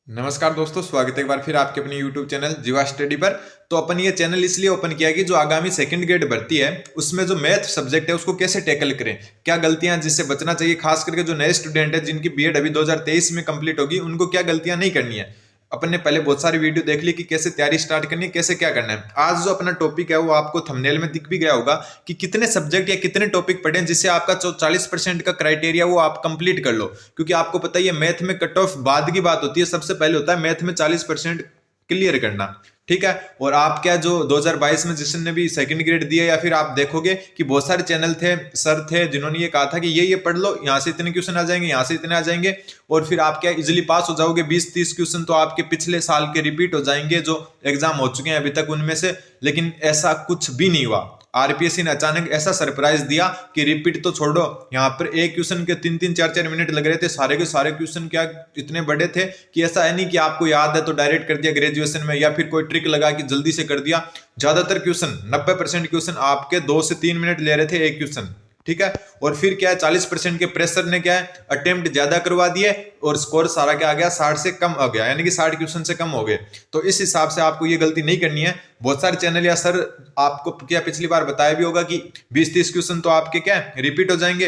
नमस्कार दोस्तों, स्वागत है एक बार फिर आपके अपने YouTube चैनल जीवा स्टडी पर। तो अपन ये चैनल इसलिए ओपन किया कि जो आगामी सेकंड ग्रेड भर्ती है उसमें जो मैथ सब्जेक्ट है उसको कैसे टैकल करें, क्या गलतियां जिससे बचना चाहिए, खास करके जो नए स्टूडेंट है जिनकी बीएड अभी 2023 में कंप्लीट होगी उनको क्या गलतियां नहीं करनी है। अपन ने पहले बहुत सारी वीडियो देख ली कि कैसे तैयारी स्टार्ट करनी है, कैसे क्या करना है। आज जो अपना टॉपिक है वो आपको थंबनेल में दिख भी गया होगा कि कितने सब्जेक्ट या कितने टॉपिक पढ़े जिससे आपका जो 40% का क्राइटेरिया वो आप कंप्लीट कर लो। क्योंकि आपको पता ही है मैथ में कट ऑफ बाद की बात होती है, सबसे पहले होता है मैथ में 40% क्लियर करना। ठीक है। और आप क्या जो 2022 में जिसने भी सेकंड ग्रेड दिया, या फिर आप देखोगे कि बहुत सारे चैनल थे, सर थे जिन्होंने ये कहा था कि ये पढ़ लो, यहाँ से इतने क्वेश्चन आ जाएंगे, यहाँ से इतने आ जाएंगे और फिर आप क्या इजिली पास हो जाओगे। 20-30 क्वेश्चन तो आपके पिछले साल के रिपीट हो जाएंगे जो एग्जाम हो चुके हैं अभी तक उनमें से। लेकिन ऐसा कुछ भी नहीं हुआ। आरपीएससी ने अचानक ऐसा सरप्राइज दिया कि रिपीट तो छोड़ो, यहाँ पर एक क्वेश्चन के 3-4 मिनट लग रहे थे। सारे के सारे क्वेश्चन क्या इतने बड़े थे कि ऐसा है नहीं कि आपको याद है तो डायरेक्ट कर दिया ग्रेजुएशन में, या फिर कोई ट्रिक लगा कि जल्दी से कर दिया। ज्यादातर क्वेश्चन 90% क्वेश्चन आपके 2 से 3 मिनट ले रहे थे एक क्वेश्चन। ठीक है। और फिर क्या है, 40% के प्रेशर ने क्या है अटेम्प्ट ज्यादा करवा दिए और स्कोर सारा क्या आ गया 60 से कम आ गया, यानी कि 60 क्वेश्चन से कम हो गए। तो इस हिसाब से आपको ये गलती नहीं करनी है। बहुत सारे चैनल या सर आपको क्या पिछली बार बताया भी होगा कि 20-30 क्वेश्चन तो आपके क्या रिपीट हो जाएंगे,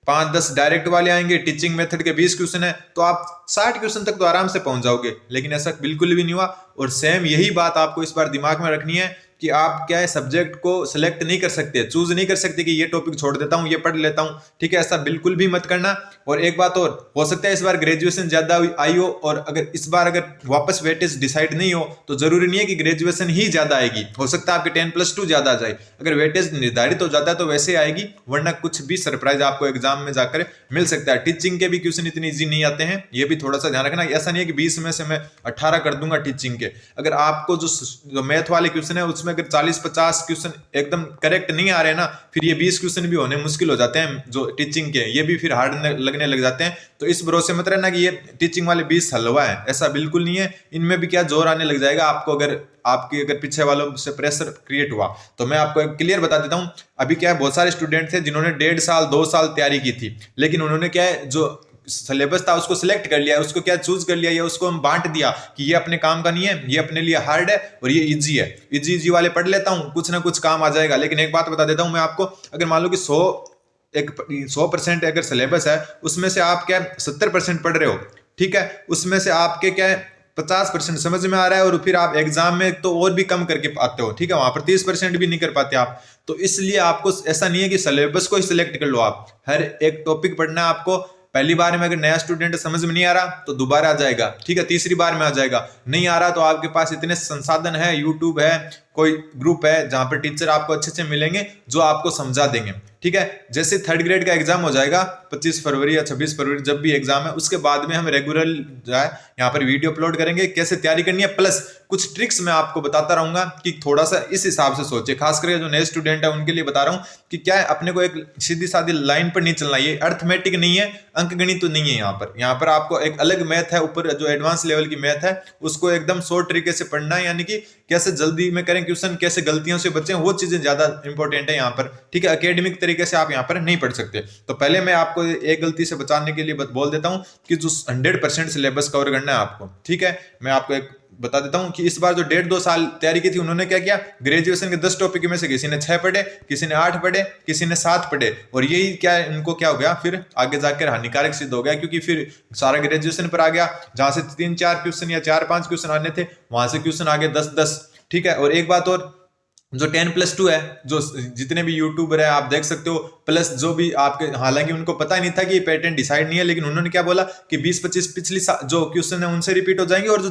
5-10 डायरेक्ट वाले आएंगे, टीचिंग मेथड के 20 क्वेश्चन है तो आप 60 क्वेश्चन तक तो आराम से पहुंच जाओगे। लेकिन ऐसा बिल्कुल भी नहीं हुआ। और सेम यही बात आपको इस बार दिमाग में रखनी है कि आप क्या है सब्जेक्ट को सिलेक्ट नहीं कर सकते, चूज नहीं कर सकते कि ये टॉपिक छोड़ देता हूं, ये पढ़ लेता हूं। ठीक है, ऐसा बिल्कुल भी मत करना। और एक बात और, हो सकता है इस बार ग्रेजुएशन ज्यादा आई हो और अगर इस बार अगर वापस वेटेज डिसाइड नहीं हो तो जरूरी नहीं है कि ग्रेजुएशन ही ज्यादा आएगी। हो सकता है आपके 10+2 ज्यादा आ जाए। अगर वेटेज निर्धारित हो जाता है तो वैसे आएगी, वरना कुछ भी सरप्राइज आपको एग्जाम में जाकर मिल सकता है। टीचिंग के भी क्वेश्चन इतनी इजी नहीं आते हैं, ये भी थोड़ा सा ध्यान रखना। ऐसा नहीं है कि 20 में से मैं 18 कर दूंगा टीचिंग के। अगर आपको जो मैथ वाले क्वेश्चन है उसमें अगर 40-50 क्वेश्चन एकदम करेक्ट नहीं आ रहे ना, फिर ये 20 क्वेश्चन भी होने मुश्किल हो जाते हैं जो टीचिंग के, ये भी फिर हार्ड लगने लग जाते हैं। तो इस भरोसे मत रहना कि ये टीचिंग वाले 20 हलवा है, ऐसा बिल्कुल नहीं है। इनमें भी क्या जोर आने लग जाएगा आपको अगर आपकी अगर पीछे वालों से प्रेशर क्रिएट हुआ। तो मैं आपको एक क्लियर बता देता हूं, अभी क्या है बहुत सारे स्टूडेंट थे जिन्होंने 1.5 साल 2 साल तैयारी की थी, लेकिन उन्होंने क्या है जो सिलेबस था उसको सिलेक्ट कर लिया, उसको क्या चूज कर लिया, या उसको हम बांट दिया कि ये अपने काम का नहीं है, ये अपने लिए हार्ड है और ये इजी है। इजी वाले पढ़ लेता हूं, कुछ ना कुछ काम आ जाएगा। लेकिन एक बात बता देता हूं मैं आपको, अगर मान लो कि 100% अगर सिलेबस है उसमें से आप क्या 70% पढ़ रहे हो, ठीक है, उसमें से आपके क्या है 50% समझ में आ रहा है और फिर आप एग्जाम में तो और भी कम करके आते हो। ठीक है, वहां पर 30% भी नहीं कर पाते आप। तो इसलिए आपको ऐसा नहीं है कि सिलेबस को ही सिलेक्ट कर लो, आप हर एक टॉपिक पढ़ना है आपको। पहली बार में अगर नया स्टूडेंट समझ में नहीं आ रहा तो दोबारा आ जाएगा, ठीक है, तीसरी बार में आ जाएगा। नहीं आ रहा तो आपके पास इतने संसाधन है, यूट्यूब है, कोई ग्रुप है जहां पर टीचर आपको अच्छे से मिलेंगे जो आपको समझा देंगे। ठीक है, जैसे थर्ड ग्रेड का एग्जाम हो जाएगा 25 फरवरी या 26 फरवरी, जब भी एग्जाम है उसके बाद में हम रेगुलर जो है यहाँ पर वीडियो अपलोड करेंगे कैसे तैयारी करनी है, प्लस कुछ ट्रिक्स मैं आपको बताता रहूंगा कि थोड़ा सा इस हिसाब से सोचे। खास करके जो नए स्टूडेंट है उनके लिए बता रहा हूँ कि क्या है अपने को एक सीधी सादी लाइन पर नहीं चलना। ये अर्थमेटिक नहीं है, अंकगणित तो नहीं है। यहाँ पर आपको एक अलग मैथ है, ऊपर जो एडवांस लेवल की मैथ है उसको एकदम शॉर्ट तरीके से पढ़ना है, यानी कि कैसे जल्दी में करें क्वेश्चन, कैसे गलतियों से बचें, वो चीजें ज्यादा इंपॉर्टेंट है यहाँ पर। ठीक है, एकेडमिक तरीके से आप यहाँ पर नहीं पढ़ सकते। तो पहले मैं आपको एक गलती से बचाने के लिए बोल देता हूँ कि जो 100% सिलेबस कवर करना है आपको। ठीक है, मैं आपको एक बता देता हूं कि इस बार जो 1.5-2 साल तैयारी की थी उन्होंने क्या किया, ग्रेजुएशन के 10 टॉपिक में से किसी ने 6 पढ़े, किसी ने 8 पढ़े, किसी ने 7 पढ़े। और यही क्या है इनको क्या हो गया फिर आगे जाकर हानिकारक सिद्ध हो गया, क्योंकि फिर सारा ग्रेजुएशन पर आ गया। जहां से 3-4 क्वेश्चन या 4-5 क्वेश्चन आने थे वहां से क्वेश्चन आ गए 10-10। ठीक है, और एक बात और, जो 10+2 है, जो जितने भी यूट्यूबर है आप देख सकते हो, प्लस जो भी आपके, हालांकि उनको पता नहीं था कि ये पैटर्न डिसाइड नहीं है, लेकिन उन्होंने क्या बोला कि 20-25 पिछली जो क्वेश्चन है उनसे रिपीट हो जाएंगे, और जो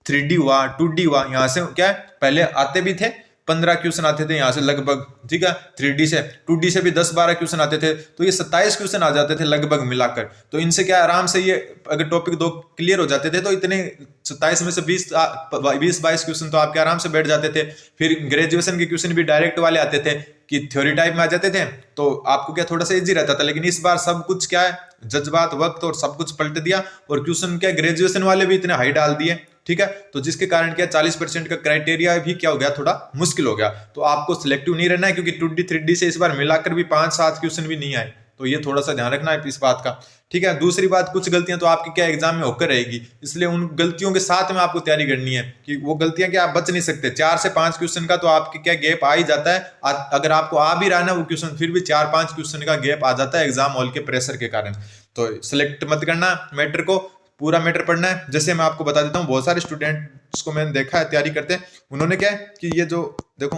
3D हुआ 2D हुआ यहाँ से क्या है पहले आते भी थे, 15 क्वेश्चन आते थे यहाँ से लगभग। ठीक है, 3D से 2D से भी 10-12 क्वेश्चन आते थे, तो ये 27 क्वेश्चन आ जाते थे लगभग मिलाकर। तो इनसे क्या आराम से ये अगर टॉपिक 2 क्लियर हो जाते थे तो इतने 27 में से 20-22 क्वेश्चन तो आपके आराम से बैठ जाते थे। फिर ग्रेजुएशन के क्वेश्चन भी डायरेक्ट वाले आते थे कि थ्योरी टाइप में आ जाते थे, तो आपको क्या थोड़ा सा इजी रहता था। लेकिन इस बार सब कुछ क्या है जज्बात वक्त और सब कुछ पलट दिया, और क्वेश्चन क्या ग्रेजुएशन वाले भी इतने हाई डाल दिए। ठीक है, तो जिसके कारण क्या 40% का क्राइटेरिया भी क्या हो गया, थोड़ा मुश्किल हो गया। तो आपको सिलेक्टिव नहीं रहना है, क्योंकि 2D 3D से इस बार मिलाकर भी 5-7 क्वेश्चन भी नहीं आए। तो ये थोड़ा सा ध्यान रखना है इस बात का, ठीक है। दूसरी बात, कुछ गलतियां तो आपकी क्या एग्जाम में होकर रहेगी, इसलिए उन गलतियों के साथ में आपको तैयारी करनी है कि वो गलतियां क्या आप बच नहीं सकते। 4 से 5 क्वेश्चन का तो आपके क्या गैप आ ही जाता है, अगर आपको आ भी रहा ना वो क्वेश्चन, फिर भी 4-5 क्वेश्चन का गैप आ जाता है एग्जाम हॉल के प्रेशर के कारण। तो सिलेक्ट मत करना मैटर को, पूरा मैटर पढ़ना है। जैसे मैं आपको बता देता हूँ, बहुत सारे स्टूडेंट्स को मैंने देखा है तैयारी करते हैं, उन्होंने क्या है कि ये जो देखो,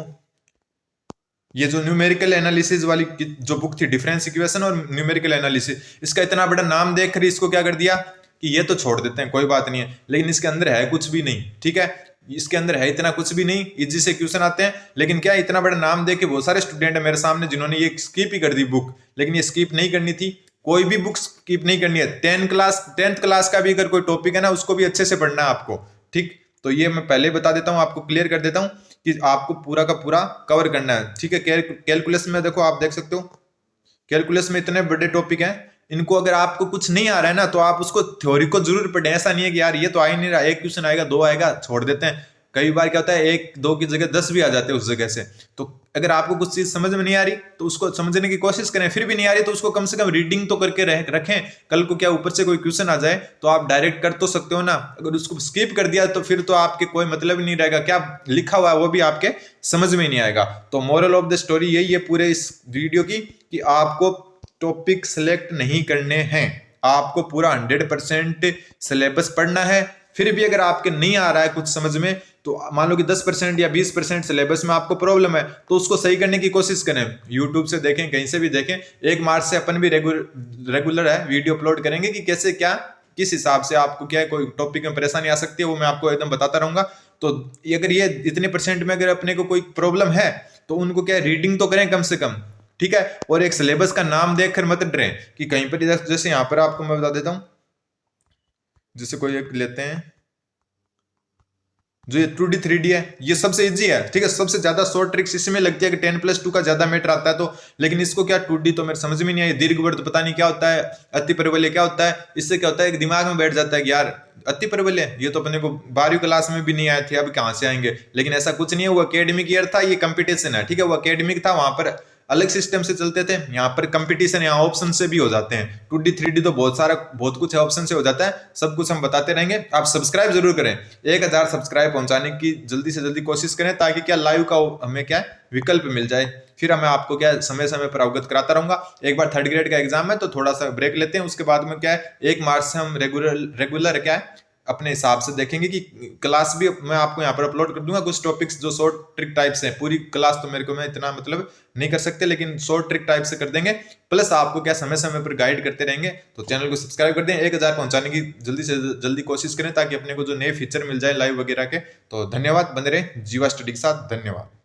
ये जो न्यूमेरिकल एनालिसिस वाली जो बुक थी, डिफरेंस इक्वेशन और न्यूमेरिकल एनालिसिस, इसका इतना बड़ा नाम देखकर इसको क्या कर दिया कि ये तो छोड़ देते हैं, कोई बात नहीं है, लेकिन इसके अंदर है कुछ भी नहीं, ठीक है। इसके अंदर है इतना कुछ भी नहीं, इजी से क्वेश्चन आते हैं, लेकिन क्या इतना बड़ा नाम देख के बहुत सारे स्टूडेंट है मेरे सामने जिन्होंने ये स्किप ही कर दी बुक, लेकिन ये स्किप नहीं करनी थी, कोई भी बुक स्किप नहीं करनी है। 10th क्लास का भी अगर कोई टॉपिक है ना, उसको भी अच्छे से पढ़ना है आपको, ठीक। तो ये मैं पहले बता देता हूँ, आपको क्लियर कर देता हूँ कि आपको पूरा का पूरा कवर करना है, ठीक है। कैलकुलस में देखो, आप देख सकते हो कैलकुलस में इतने बड़े टॉपिक हैं, इनको अगर आपको कुछ नहीं आ रहा है ना, तो आप उसको थ्योरी को जरूर पढ़ें। ऐसा नहीं है कि यार ये तो आ ही नहीं रहा, एक क्वेश्चन आएगा, 2 आएगा, छोड़ देते हैं। कई बार क्या होता है, 1-2 की जगह 10 भी आ जाते हैं उस जगह से। तो अगर आपको कुछ चीज समझ में नहीं आ रही तो उसको समझने की कोशिश करें, फिर भी नहीं आ रही तो उसको कम से कम रीडिंग तो करके रखें। कल को क्या ऊपर से कोई क्वेश्चन आ जाए तो आप डायरेक्ट कर तो सकते हो ना। अगर उसको स्किप कर दिया तो फिर तो आपके कोई मतलब ही नहीं रहेगा, क्या लिखा हुआ है वो भी आपके समझ में नहीं आएगा। तो मोरल ऑफ द स्टोरी यही है पूरे इस वीडियो की, कि आपको टॉपिक सिलेक्ट नहीं करने हैं, आपको पूरा 100% सिलेबस पढ़ना है। फिर भी अगर आपके नहीं आ रहा है कुछ समझ में, तो मान लो कि 10% या 20% सिलेबस में आपको प्रॉब्लम है, तो उसको सही करने की कोशिश करें। यूट्यूब से देखें, कहीं से भी देखें। 1 मार्च से अपन भी रेगुलर है वीडियो अपलोड करेंगे कि कैसे क्या किस हिसाब से आपको क्या है, कोई टॉपिक में परेशानी आ सकती है, वो मैं आपको एकदम बताता रहूंगा। तो अगर ये इतने परसेंट में अगर अपने को कोई प्रॉब्लम है तो उनको क्या रीडिंग तो करें कम से कम, ठीक है। और एक सिलेबस का नाम देखकर मत डरें कि कहीं पर, जैसे यहाँ पर आपको मैं बता देता हूँ, जैसे कोई एक लेते हैं जो ये 2D 3D है, ये सबसे इजी है, ठीक है। सबसे ज्यादा शॉर्ट ट्रिक्स इसमें लगती है कि 10+2 का ज्यादा मैटर आता है तो, लेकिन इसको क्या 2D तो मेरे समझ में नहीं आई। दीर्घवृत्त पता नहीं क्या होता है, अति परिवलय क्या होता है, इससे क्या होता है कि दिमाग में बैठ जाता है कि यार अति परिवलय ये तो अपने को 12वीं क्लास में भी नहीं आए थे, अब कहां से आएंगे। लेकिन ऐसा कुछ नहीं है, वो एकेडमिक ईयर था, ये कंपटीशन है, ठीक है। वो एकेडमिक था, वहां पर अलग सिस्टम से चलते थे, यहाँ पर कंपटीशन, यहाँ ऑप्शन से भी हो जाते हैं। 2D 3D तो बहुत कुछ है, ऑप्शन से हो जाता है, सब कुछ हम बताते रहेंगे। आप सब्सक्राइब जरूर करें, 1000 सब्सक्राइब पहुंचाने की जल्दी से जल्दी कोशिश करें, ताकि क्या लाइव का हमें क्या विकल्प मिल जाए, फिर मैं आपको क्या समय समय पर अवगत कराता रहूंगा। एक बार 3rd ग्रेड का एग्जाम है तो थोड़ा सा ब्रेक लेते हैं, उसके बाद में क्या है 1 मार्च से हम रेगुलर क्या है अपने हिसाब से देखेंगे कि क्लास भी मैं आपको यहाँ पर अपलोड कर दूंगा। कुछ टॉपिक्स जो शॉर्ट ट्रिक टाइप से, पूरी क्लास तो मेरे को मैं इतना मतलब नहीं कर सकते, लेकिन शॉर्ट ट्रिक टाइप से कर देंगे। प्लस आपको क्या समय समय पर गाइड करते रहेंगे। तो चैनल को सब्सक्राइब कर दें, 1000 पहुंचाने की जल्दी से जल्दी कोशिश करें, ताकि अपने को जो नए फीचर मिल जाए लाइव वगैरह के। तो धन्यवाद, बने रहे जीवा स्टडी के साथ, धन्यवाद।